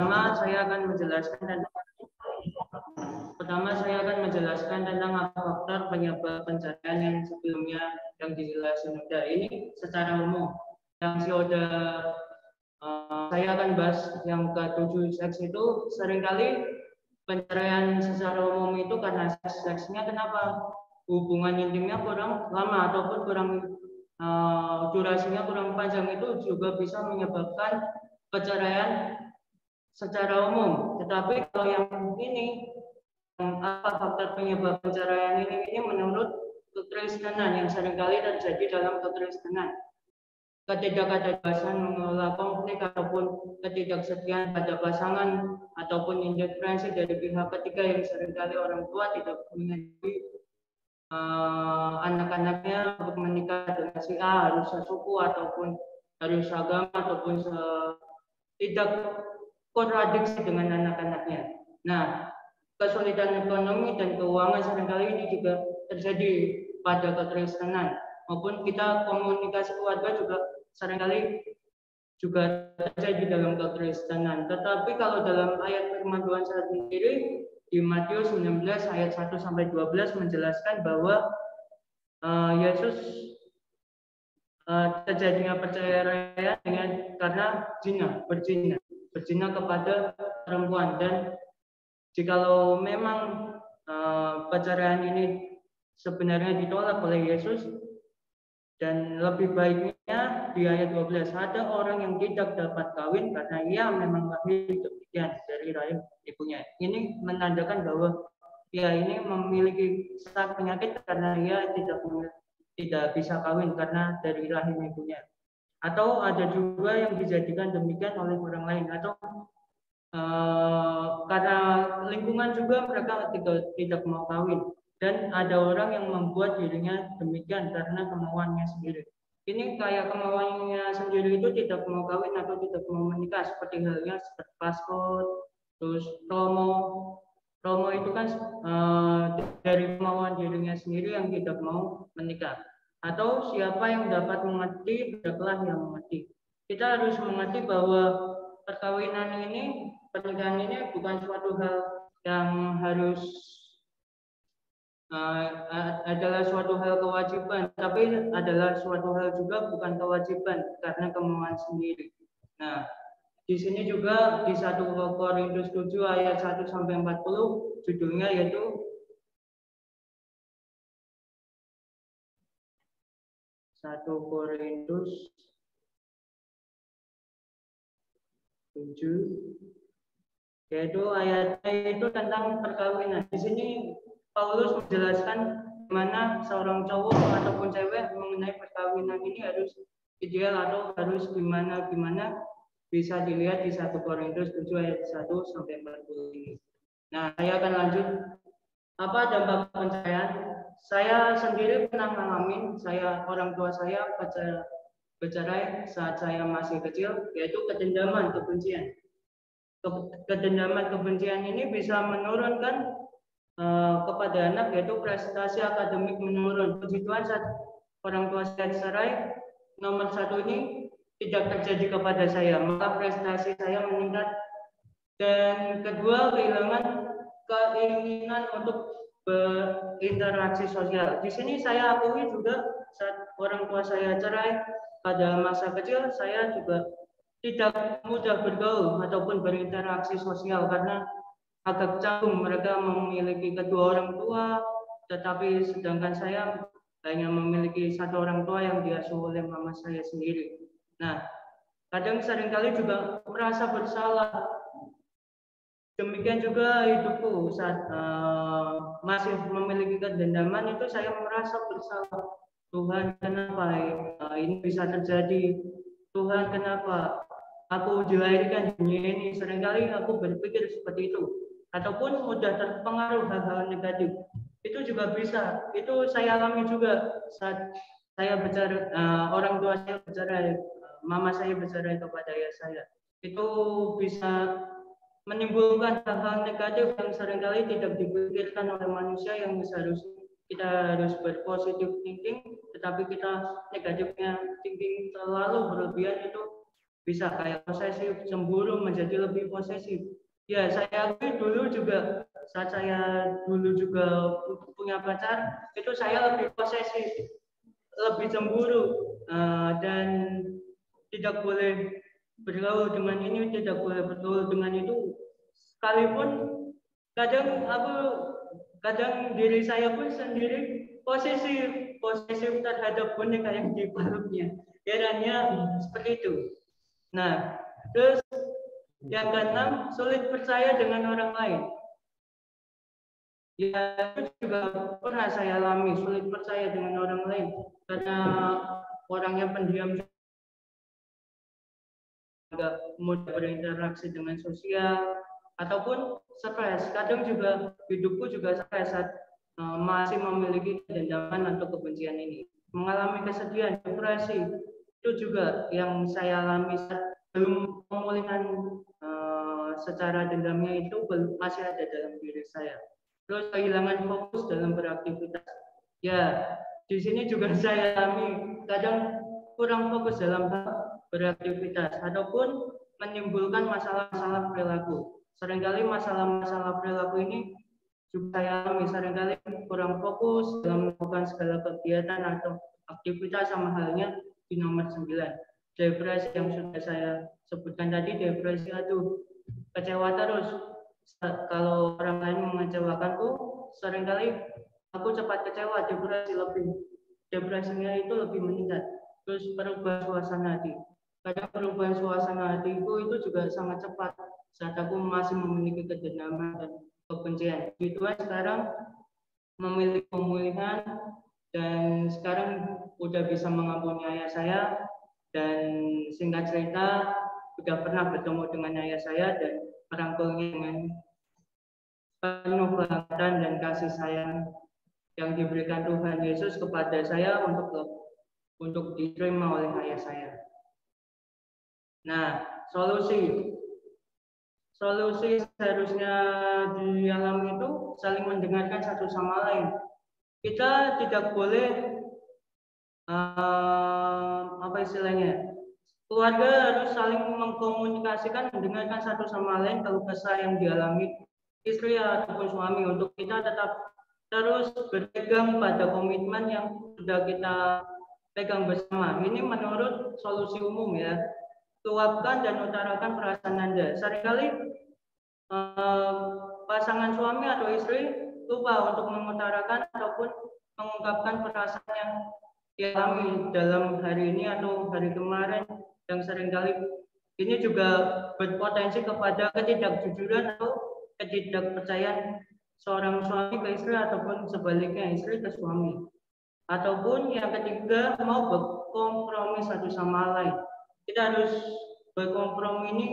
Pertama saya akan menjelaskan tentang faktor penyebab pencarian yang sebelumnya yang dijelasin udah ini secara umum. Yang sudah saya akan bahas yang ke-7 seks itu seringkali pencarian secara umum itu karena seksnya kenapa? Hubungan intimnya kurang lama ataupun kurang durasinya kurang panjang itu juga bisa menyebabkan perceraian secara umum. Tetapi kalau yang ini apa faktor penyebab perceraian ini menurut kekristenan yang seringkali terjadi dalam kekristenan. Ketidakadaan mengelola konflik ataupun ketidaksetiaan pada pasangan ataupun intervensi dari pihak ketiga yang seringkali orang tua tidak mengetahui anak-anaknya untuk menikah dengan si A harus sesuku ataupun harus agama ataupun tidak kontradiksi dengan anak-anaknya. Nah, kesulitan ekonomi dan keuangan seringkali ini juga terjadi pada kekristenan maupun kita komunikasi keluarga juga seringkali juga terjadi dalam kekristenan. Tetapi kalau dalam ayat firman Tuhan sendiri di Matius 19 ayat 1 sampai 12 menjelaskan bahwa Yesus terjadinya perceraian dengan karena berzina kepada perempuan, dan jikalau memang perceraian ini sebenarnya ditolak oleh Yesus, dan lebih baiknya di ayat 12 ada orang yang tidak dapat kawin karena ia memang lahir demikian dari rahim ibunya. Ini menandakan bahwa ia ini memiliki penyakit karena ia tidak bisa kawin karena dari rahim ibunya. Atau ada juga yang dijadikan demikian oleh orang lain, atau karena lingkungan juga mereka tidak mau kawin. Dan ada orang yang membuat dirinya demikian karena kemauannya sendiri. Ini kayak kemauannya sendiri itu tidak mau kawin atau tidak mau menikah, seperti halnya seperti paspor, terus promo. Promo itu kan dari kemauan dirinya sendiri yang tidak mau menikah. Atau siapa yang dapat mengerti, hendaklah yang mengerti. Kita harus mengerti bahwa perkawinan ini, pernikahan ini bukan suatu hal yang harus adalah suatu hal kewajiban, tapi adalah suatu hal juga bukan kewajiban karena kemauan sendiri. Nah, di sini juga di 1 Korintus 7 ayat 1 sampai 40 judulnya yaitu 1 Korintus 7 yaitu ayatnya itu tentang perkawinan. Di sini Paulus menjelaskan bagaimana seorang cowok ataupun cewek mengenai perkawinan ini harus ideal atau harus gimana bisa dilihat di 1 Korintus 7 ayat 1 sampai 40 ini. Nah, saya akan lanjut. Apa dampak perceraian? Saya sendiri pernah mengalami, orang tua saya bercerai saat saya masih kecil, yaitu kedendaman, kebencian. Kedendaman kebencian ini bisa menurunkan kepada anak, yaitu prestasi akademik menurun. Puji Tuhan saat orang tua saya cerai, nomor 1 ini tidak terjadi kepada saya, maka prestasi saya meningkat. Dan kedua, kehilangan keinginan untuk berinteraksi sosial. Di sini saya akui juga saat orang tua saya cerai pada masa kecil, saya juga tidak mudah bergaul ataupun berinteraksi sosial karena agak canggung. Mereka memiliki kedua orang tua, tetapi sedangkan saya hanya memiliki satu orang tua yang diasuh oleh mama saya sendiri. Nah, kadang seringkali juga merasa bersalah. Demikian juga hidupku saat masih memiliki kedendaman itu saya merasa bersalah. Tuhan, kenapa ini bisa terjadi? Tuhan, kenapa aku dilahirkan di dunia ini? Seringkali aku berpikir seperti itu, ataupun mudah terpengaruh hal-hal negatif. Itu juga bisa. Itu saya alami juga saat saya bercerai, orang tua saya bercerai, mama saya bercerai kepada ayah saya. Itu bisa menimbulkan hal-hal negatif yang seringkali tidak dipikirkan oleh manusia, yang seharusnya kita harus berpositif thinking, tetapi kita negatifnya thinking terlalu berlebihan, itu bisa kayak posesif, cemburu menjadi lebih posesif. Ya, saya akui dulu juga saat saya dulu juga punya pacar, itu saya lebih posesif, lebih cemburu, dan tidak boleh bergaul dengan ini, tidak boleh bergaul dengan itu. Sekalipun kadang diri saya pun sendiri posesif terhadap boneka yang dipeluknya. Herannya seperti itu. Nah, terus yang keenam, sulit percaya dengan orang lain. Ya, itu juga pernah saya alami, sulit percaya dengan orang lain karena orangnya pendiam, juga mudah berinteraksi dengan sosial ataupun stres. Kadang juga hidupku juga stres saat masih memiliki kedendaman atau kebencian ini. Mengalami kesedihan, depresi, itu juga yang saya alami saat belum pemulihan secara dendamnya itu masih ada dalam diri saya. Terus kehilangan fokus dalam beraktivitas. Ya, di sini juga saya alami kadang kurang fokus dalam beraktivitas ataupun menimbulkan masalah-masalah perilaku. Seringkali masalah-masalah perilaku ini juga saya alami, seringkali kurang fokus dalam melakukan segala kegiatan atau aktivitas, sama halnya di nomor 9. Depresi yang sudah saya sebutkan tadi, depresi, aduh, kecewa terus. Kalau orang lain mengecewakanku, seringkali aku cepat kecewa, depresinya itu lebih meningkat. Terus perubahan suasana hati. Kadang perubahan suasana hatiku itu juga sangat cepat saat aku masih memiliki kedendaman dan kebencian. Tuhan sekarang memiliki pemulihan dan sekarang udah bisa mengampuni ayah saya, dan singkat cerita sudah pernah bertemu dengan ayah saya dan merangkulnya dengan penuh kehangatan dan kasih sayang yang diberikan Tuhan Yesus kepada saya untuk diterima oleh ayah saya. Nah, solusi seharusnya dialami itu saling mendengarkan satu sama lain. Kita tidak boleh apa istilahnya? Keluarga harus saling mengkomunikasikan, mendengarkan satu sama lain keluh kesah yang dialami istri ataupun suami, untuk kita tetap terus berpegang pada komitmen yang sudah kita pegang bersama. Ini menurut solusi umum ya. Luapkan dan utarakan perasaan Anda. Seringkali pasangan suami atau istri lupa untuk mengutarakan ataupun mengungkapkan perasaan yang dialami dalam hari ini atau hari kemarin, yang seringkali ini juga berpotensi kepada ketidakjujuran atau ketidakpercayaan seorang suami ke istri ataupun sebaliknya istri ke suami. Ataupun yang ketiga, mau berkompromi satu sama lain. Kita harus berkompromi ini,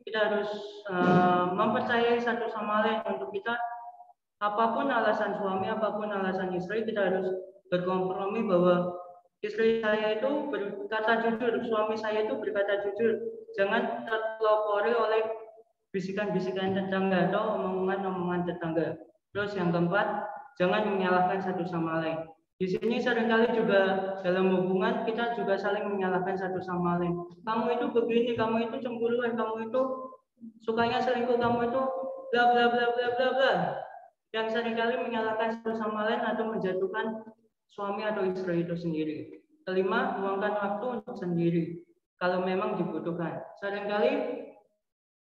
kita harus mempercayai satu sama lain untuk kita, apapun alasan suami, apapun alasan istri, kita harus berkompromi bahwa istri saya itu berkata jujur, suami saya itu berkata jujur. Jangan terpelopori oleh bisikan-bisikan tetangga atau omongan-omongan tetangga. Terus yang keempat, jangan menyalahkan satu sama lain. Di sini seringkali juga dalam hubungan kita juga saling menyalahkan satu sama lain. Kamu itu begini, kamu itu cemburuan, kamu itu sukanya selingkuh, kamu itu bla bla bla bla bla bla. Yang seringkali menyalahkan satu sama lain atau menjatuhkan suami atau istri itu sendiri. Kelima, luangkan waktu untuk sendiri kalau memang dibutuhkan. Seringkali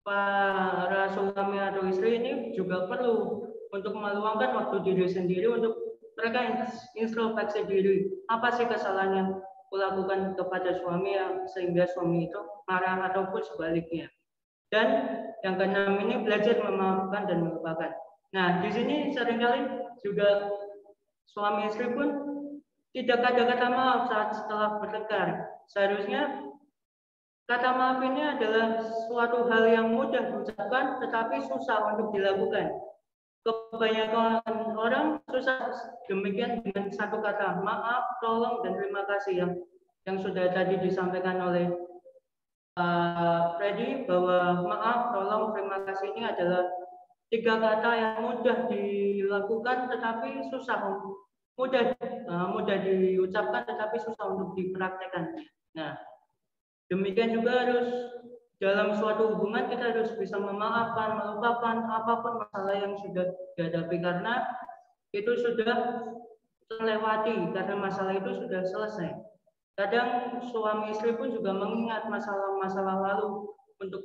para suami atau istri ini juga perlu untuk meluangkan waktu diri sendiri untuk mereka introspeksi diri. Apa sih kesalahan yang kulakukan kepada suami yang sehingga suami itu marah ataupun sebaliknya. Dan yang keenam ini, belajar memaafkan dan melupakan. Nah, di sini seringkali juga suami istri pun tidak ada kata maaf saat setelah bertengkar. Seharusnya kata maaf ini adalah suatu hal yang mudah diucapkan tetapi susah untuk dilakukan. Kebanyakan orang susah demikian dengan satu kata, maaf, tolong, dan terima kasih yang sudah tadi disampaikan oleh Freddy, bahwa maaf, tolong, terima kasih ini adalah tiga kata yang mudah dilakukan tetapi susah, mudah diucapkan tetapi susah untuk dipraktekkan. Nah, Demikian juga harus dalam suatu hubungan kita harus bisa memaafkan, melupakan apapun masalah yang sudah dihadapi karena itu sudah terlewati, karena masalah itu sudah selesai. Kadang suami istri pun juga mengingat masalah-masalah lalu untuk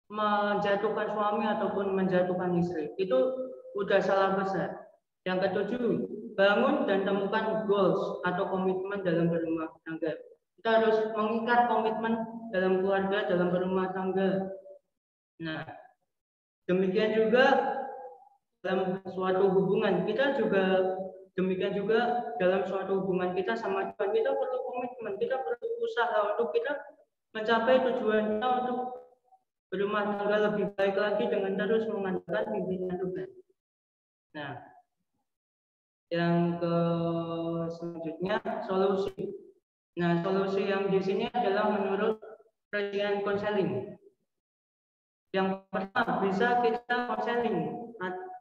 menjatuhkan suami ataupun menjatuhkan istri. Itu udah salah besar. Yang ketujuh, bangun dan temukan goals atau komitmen dalam berumah tangga. Kita harus mengikat komitmen dalam keluarga, dalam berumah tangga. Nah, demikian juga dalam suatu hubungan kita juga demikian juga dalam suatu hubungan kita sama Tuhan, kita perlu komitmen, kita perlu usaha untuk kita mencapai tujuan kita untuk berumah tangga lebih baik lagi dengan terus mengandalkan pimpinan Tuhan. Nah, yang ke selanjutnya solusi. Nah, solusi yang di sini adalah menurut Presiden konseling. Yang pertama, bisa kita konseling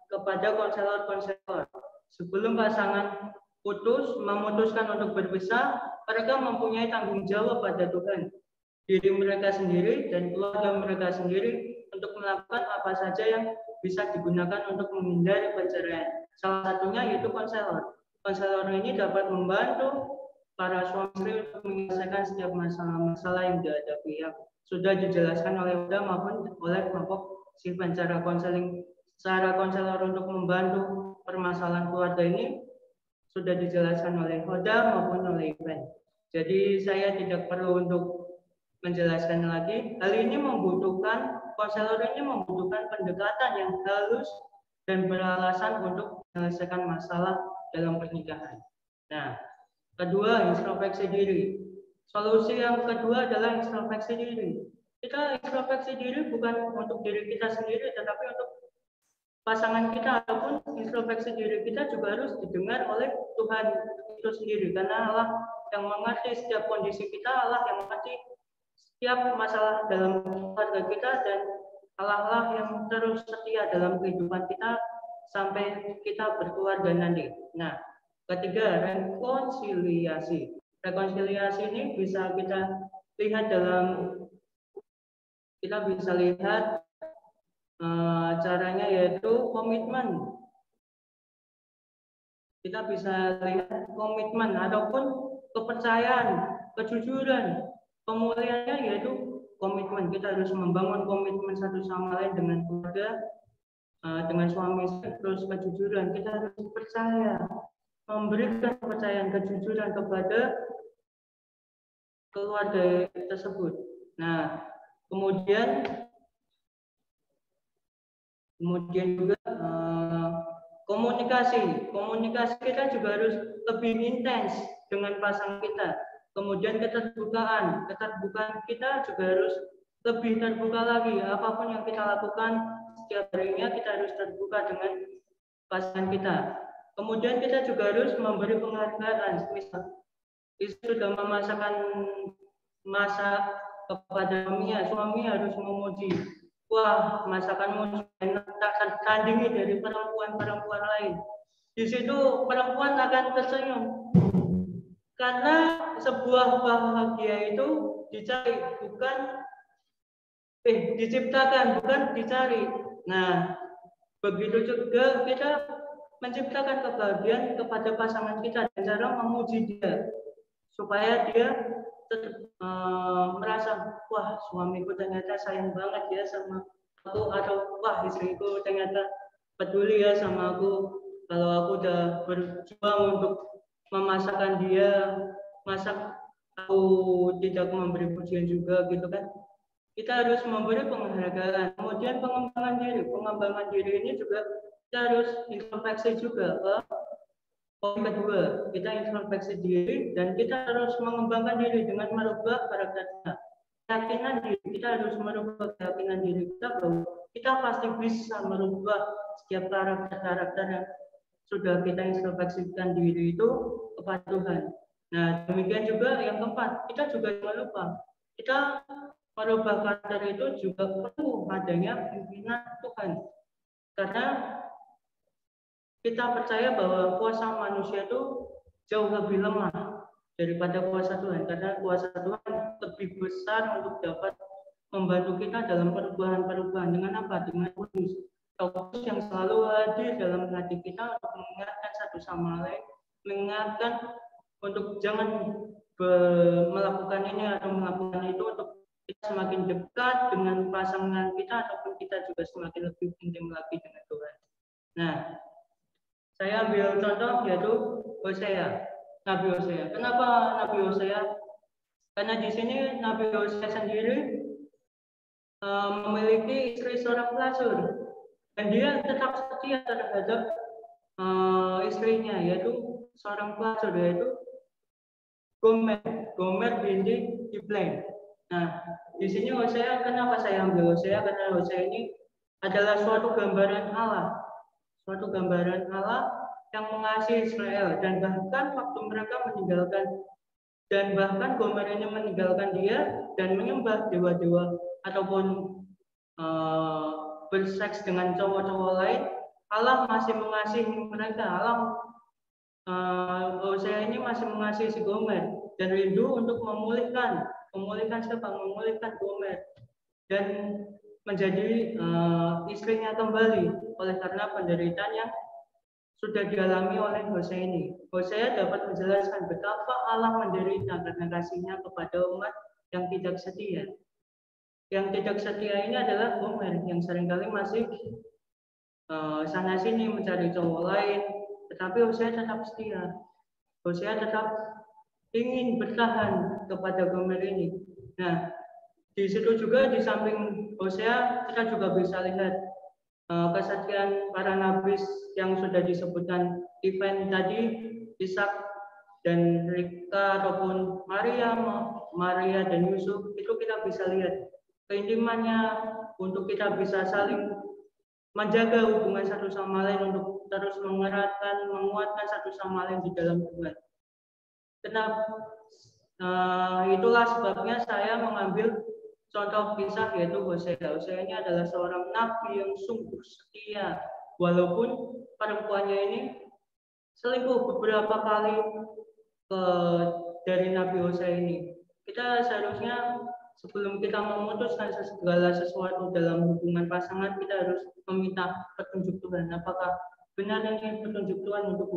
kepada konselor-konselor. Sebelum pasangan memutuskan untuk berpisah, mereka mempunyai tanggung jawab pada Tuhan, diri mereka sendiri dan keluarga mereka sendiri untuk melakukan apa saja yang bisa digunakan untuk menghindari perceraian. Salah satunya yaitu konselor. Konselor ini dapat membantu para suami istri untuk menyelesaikan setiap masalah-masalah yang dihadapi yang sudah dijelaskan oleh Oda maupun oleh kelompok Sivan. Cara konselor untuk membantu permasalahan keluarga ini sudah dijelaskan oleh Oda maupun oleh Ivan. Jadi saya tidak perlu untuk menjelaskan lagi. Hal ini konselor ini membutuhkan pendekatan yang halus dan beralasan untuk menyelesaikan masalah dalam pernikahan. Nah, kedua, introspeksi diri. Solusi yang kedua adalah introspeksi diri. Kita introspeksi diri bukan untuk diri kita sendiri, tetapi untuk pasangan kita, ataupun introspeksi diri kita juga harus didengar oleh Tuhan itu sendiri. Karena Allah yang mengerti setiap kondisi kita, Allah yang mengerti setiap masalah dalam keluarga kita, dan Allah yang terus setia dalam kehidupan kita sampai kita berkeluarga nanti. Nah, ketiga, rekonsiliasi. Rekonsiliasi ini bisa kita lihat caranya yaitu komitmen. Kita bisa lihat komitmen ataupun kepercayaan, kejujuran. Pemulihannya yaitu komitmen. Kita harus membangun komitmen satu sama lain dengan keluarga, dengan suami istri, terus kejujuran. Kita harus percaya, memberikan kepercayaan, kejujuran kepada keluarga tersebut. Nah, kemudian juga komunikasi kita juga harus lebih intens dengan pasangan kita. Kemudian keterbukaan kita juga harus lebih terbuka lagi. Apapun yang kita lakukan setiap harinya, kita harus terbuka dengan pasangan kita. Kemudian kita juga harus memberi penghargaan. Misal istri sudah masak kepada suami harus memuji. Wah, masakanmu enak, tak tandingi dari perempuan-perempuan lain. Di situ perempuan akan tersenyum. Karena sebuah bahagia itu diciptakan, bukan dicari. Nah, begitu juga kita menciptakan kebahagiaan kepada pasangan kita dan cara memuji dia supaya dia merasa, wah, suamiku ternyata sayang banget ya sama aku, atau wah, istriku ternyata peduli ya sama aku kalau aku udah berjuang untuk memasakkan dia, masak aku tidak memberi pujian juga gitu kan. Kita harus memberi penghargaan. Kemudian pengembangan diri ini juga kita harus introspeksi juga. Poin kedua, kita introspeksi diri dan kita harus mengembangkan diri dengan merubah karakter kita. Keyakinan diri, kita harus merubah keyakinan diri kita bahwa kita pasti bisa merubah setiap karakter yang sudah kita introspeksikan diri itu kepada Tuhan. Nah, demikian juga yang keempat, kita juga jangan lupa, kita merubah karakter itu juga perlu adanya pimpinan Tuhan. Karena kita percaya bahwa kuasa manusia itu jauh lebih lemah daripada kuasa Tuhan, karena kuasa Tuhan lebih lebih besar untuk dapat membantu kita dalam perubahan-perubahan. Dengan apa? Dengan kudus. Kudus yang selalu hadir dalam hati kita untuk mengingatkan satu sama lain, mengingatkan untuk jangan melakukan ini atau melakukan itu, untuk kita semakin dekat dengan pasangan kita ataupun kita juga semakin lebih intim lagi dengan Tuhan. Nah, saya ambil contoh yaitu Hosea, Nabi Hosea. Kenapa Nabi Hosea? Karena di sini Nabi Hosea sendiri memiliki istri seorang pelacur dan dia tetap setia terhadap istrinya, yaitu seorang pelacur, yaitu Gomer binti Diblaim. Nah, di sini Hosea, kenapa saya ambil Hosea? Karena Hosea ini adalah suatu gambaran Allah, yang mengasihi Israel, dan bahkan waktu mereka meninggalkan, dan bahkan Gomer ini meninggalkan dia dan menyembah dewa-dewa ataupun berseks dengan cowok-cowok lain, Allah masih mengasihi mereka. Hosea ini masih mengasihi si Gomer dan rindu untuk memulihkan Gomer dan menjadi istrinya kembali, oleh karena penderitaan yang sudah dialami oleh Hosea ini. Hosea dapat menjelaskan betapa Allah menderita karena kasihnya kepada umat yang tidak setia. Yang tidak setia ini adalah Gomer yang seringkali masih sana sini mencari cowok lain, tetapi Hosea tetap setia. Hosea tetap ingin bertahan kepada Gomer ini. Nah, di situ juga di samping Hosea kita juga bisa lihat kesetiaan para nabi yang sudah disebutkan event tadi, Ishak dan Ribka ataupun Maria dan Yusuf, itu kita bisa lihat keintimannya untuk kita bisa saling menjaga hubungan satu sama lain, untuk terus menguatkan satu sama lain di dalam Tuhan. Kenapa? Itulah sebabnya saya mengambil contoh kisah yaitu Hosea. Hosea ini adalah seorang nabi yang sungguh setia, walaupun perempuannya ini selingkuh beberapa kali dari Nabi Hosea ini. Kita seharusnya sebelum kita memutuskan segala sesuatu dalam hubungan pasangan, kita harus meminta petunjuk Tuhan. Apakah benar ini petunjuk Tuhan untuk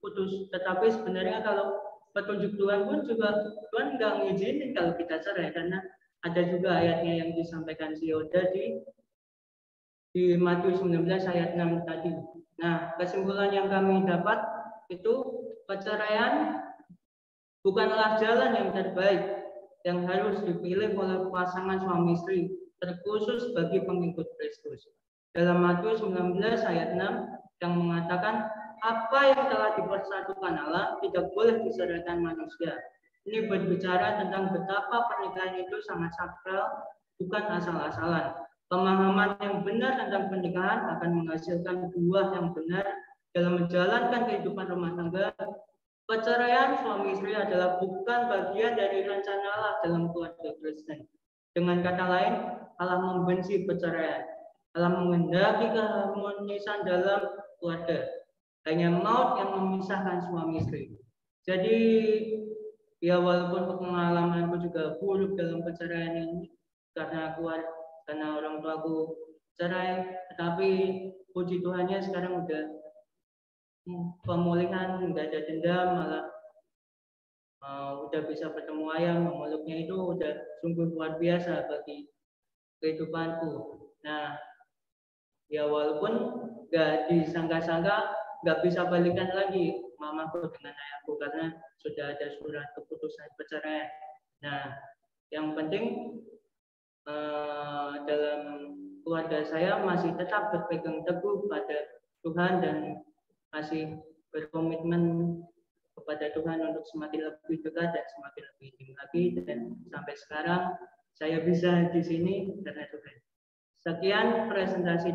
putus? Tetapi sebenarnya kalau petunjuk Tuhan pun juga Tuhan nggak ngizinin kalau kita cerai, karena ada juga ayatnya yang disampaikan si Yoda di Matius 19 ayat 6 tadi. Nah, kesimpulan yang kami dapat itu perceraian bukanlah jalan yang terbaik yang harus dipilih oleh pasangan suami istri, terkhusus bagi pengikut Kristus. Dalam Matius 19 ayat 6 yang mengatakan, apa yang telah dipersatukan Allah tidak boleh diceraikan manusia. Ini berbicara tentang betapa pernikahan itu sangat sakral, bukan asal-asalan. Pemahaman yang benar tentang pernikahan akan menghasilkan buah yang benar dalam menjalankan kehidupan rumah tangga. Perceraian suami istri adalah bukan bagian dari rencana Allah dalam keluarga Kristen. Dengan kata lain, Allah membenci perceraian. Allah menghendaki keharmonisan dalam keluarga. Hanya maut yang memisahkan suami istri. Jadi, ya walaupun pengalamanku juga buruk dalam perceraian ini, karena orang tuaku cerai, tetapi puji Tuhannya sekarang udah pemulihan, nggak ada dendam, malah udah bisa bertemu ayah, memeluknya itu udah sungguh luar biasa bagi kehidupanku. Nah, ya walaupun nggak disangka-sangka nggak bisa balikan lagi mamaku dengan ayahku karena sudah ada surat keputusan perceraian. Nah, yang penting dalam keluarga saya masih tetap berpegang teguh pada Tuhan dan masih berkomitmen kepada Tuhan untuk semakin lebih dekat dan semakin lebih intim lagi, dan sampai sekarang saya bisa di sini karena Tuhan. Sekian presentasi